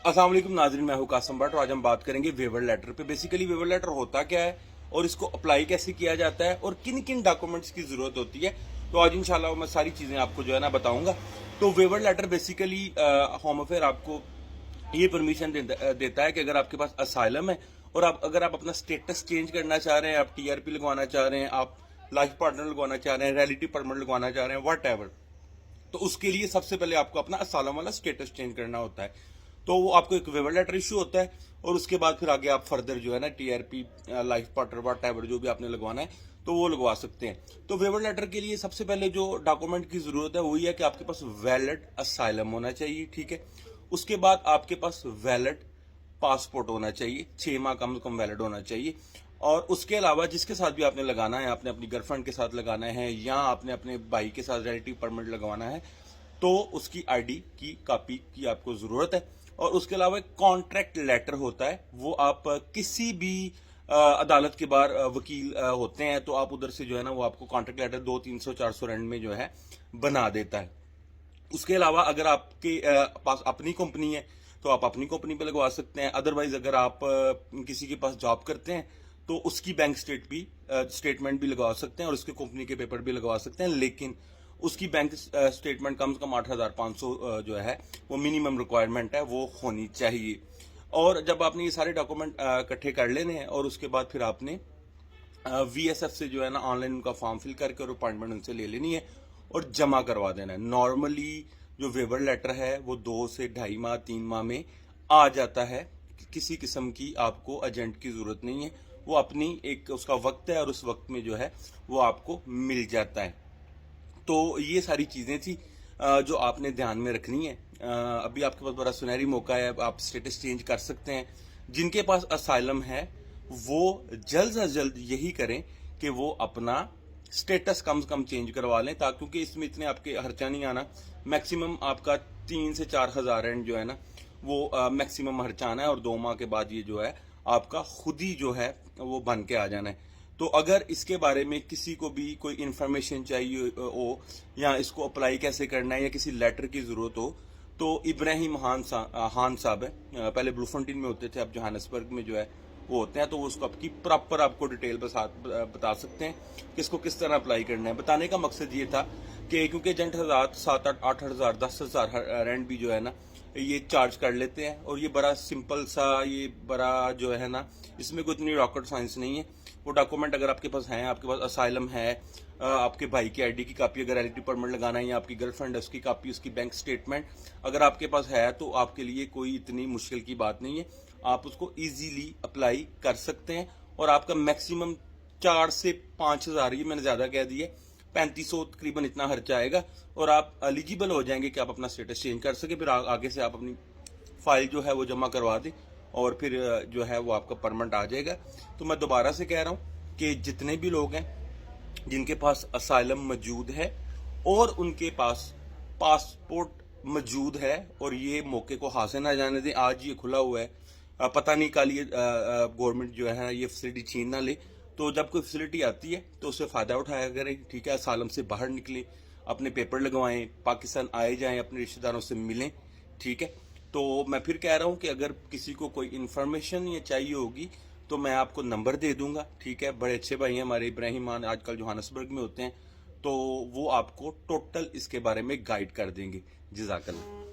अस्सलाम वालेकुम नाज़रीन, मैं हूं कासिम भट्ट और आज हम बात करेंगे वेवर लेटर पे। बेसिकली वेवर लेटर होता क्या है और इसको अप्लाई कैसे किया जाता है और किन किन डॉक्यूमेंट्स की जरूरत होती है। तो आज इंशाल्लाह मैं सारी चीजें आपको जो है ना बताऊंगा। तो waiver letter basically home affair आपको ये परमिशन देता है कि अगर आपके पास असाइलम है और अगर आप अपना स्टेटस चेंज करना चाह रहे हैं, आप टीआरपी लगवाना चाह रहे हैं, आप लाइफ पार्टनर लगवाना चाह रहे हैं, रिलेटिव परमिट लगवाना चाह रहे हैं, वट एवर, तो उसके लिए सबसे पहले आपको अपना असालम वाला स्टेटस चेंज करना होता है। तो वो आपको एक वेवर लेटर इशू होता है और उसके बाद फिर आगे आप फर्दर जो है ना TRP, life partner, what ever जो भी आपने लगवाना है तो वो लगवा सकते हैं। तो वेवर लेटर के लिए सबसे पहले जो डॉक्यूमेंट की जरूरत है वही है कि आपके पास वैलिड असाइलम होना चाहिए, ठीक है। उसके बाद आपके पास वैलिड पासपोर्ट होना चाहिए, 6 माह कम से कम वैलिड होना चाहिए। और उसके अलावा जिसके साथ भी आपने लगाना है, आपने अपनी गर्लफ्रेंड के साथ लगाना है या आपने अपने भाई के साथ रिलेटिव परमिट लगवाना है, तो उसकी आईडी की कॉपी की आपको जरूरत है। और उसके अलावा एक कॉन्ट्रैक्ट लेटर होता है, वो आप किसी भी अदालत के बाहर वकील होते हैं तो आप उधर से जो है ना वो आपको कॉन्ट्रैक्ट लेटर 200, 300, 400 रैंड में जो है बना देता है। उसके अलावा अगर आपके पास अपनी कंपनी है तो आप अपनी कंपनी पे लगवा सकते हैं। अदरवाइज अगर आप किसी के पास जॉब करते हैं तो उसकी बैंक स्टेटमेंट भी लगवा सकते हैं और उसके कंपनी के पेपर भी लगवा सकते हैं, लेकिन उसकी बैंक स्टेटमेंट कम से कम 8,500 जो है वो मिनिमम रिक्वायरमेंट है, वो होनी चाहिए। और जब आपने ये सारे डॉक्यूमेंट इकट्ठे कर लेने हैं और उसके बाद फिर आपने वीएसएफ से जो है ना ऑनलाइन उनका फॉर्म फिल करके और अपॉइंटमेंट उनसे ले लेनी है और जमा करवा देना है। नॉर्मली जो वेवर लेटर है वो 2 से 2.5 माह 3 माह में आ जाता है। किसी किस्म की आपको एजेंट की जरूरत नहीं है, वो अपनी एक उसका वक्त है और उस वक्त में जो है वो आपको मिल जाता है। तो ये सारी चीजें थी जो आपने ध्यान में रखनी है। अभी आपके पास बड़ा सुनहरी मौका है, आप स्टेटस चेंज कर सकते हैं। जिनके पास असाइलम है वो जल्द से जल्द यही करें कि वो अपना स्टेटस कम से कम चेंज करवा लें, ताकि क्योंकि इसमें इतने आपके खर्चा नहीं आना। मैक्सिमम आपका 3 से 4 हज़ार एंड जो है ना वो मैक्सिमम खर्चा आना है और 2 माह के बाद ये जो है आपका खुद ही जो है वो बन के आ जाना है। तो अगर इसके बारे में किसी को भी कोई इन्फॉर्मेशन चाहिए हो या इसको अप्लाई कैसे करना है या किसी लेटर की जरूरत हो तो इब्राहिम हान साहब है, पहले ब्लूफोंटीन में होते थे, अब जोहान्सबर्ग में जो है वो होते हैं, तो वो उसको आपकी प्रॉपर आपको डिटेल बता सकते हैं कि इसको किस तरह अप्लाई करना है। बताने का मकसद ये था कि क्योंकि एजेंट हज़ार 7-8 8 हज़ार 10 हज़ार रेंट भी जो है ना ये चार्ज कर लेते हैं और ये बड़ा सिंपल सा, ये बड़ा जो है ना इसमें कोई इतनी रॉकेट साइंस नहीं है। वो डॉक्यूमेंट अगर आपके पास हैं, आपके पास असाइलम है, आपके भाई की आईडी की कॉपी, अगर रिलेटिव परमिट लगाना है या आपकी गर्लफ्रेंड है उसकी कॉपी, उसकी बैंक स्टेटमेंट अगर आपके पास है तो आपके लिए कोई इतनी मुश्किल की बात नहीं है। आप उसको इजीली अप्लाई कर सकते हैं और आपका मैक्सिमम 4 से 5 हज़ार, ये मैंने ज्यादा कह दिया, 3500 तकरीबन इतना खर्चा आएगा और आप एलिजिबल हो जाएंगे कि आप अपना स्टेटस चेंज कर सके। फिर आगे से आप अपनी फाइल जो है वो जमा करवा दें और फिर जो है वो आपका परमानेंट आ जाएगा। तो मैं दोबारा से कह रहा हूँ कि जितने भी लोग हैं जिनके पास असाइलम मौजूद है और उनके पास पासपोर्ट मौजूद है और ये मौके को हासिल ना जाने दें, आज ये खुला हुआ है, पता नहीं कल ये गवर्नमेंट जो है ये फैसिलिटी छीन ना ले। तो जब कोई फैसिलिटी आती है तो उससे फायदा उठाया करें, ठीक है। असाइलम से बाहर निकले, अपने पेपर लगवाएं, पाकिस्तान आए जाएं, अपने रिश्तेदारों से मिलें, ठीक है। तो मैं फिर कह रहा हूं कि अगर किसी को कोई इन्फॉर्मेशन ये चाहिए होगी तो मैं आपको नंबर दे दूंगा, ठीक है। बड़े अच्छे भाई हैं हमारे इब्राहिम खान, आजकल जोहान्सबर्ग में होते हैं, तो वो आपको टोटल इसके बारे में गाइड कर देंगे। जज़ाकल्लाह।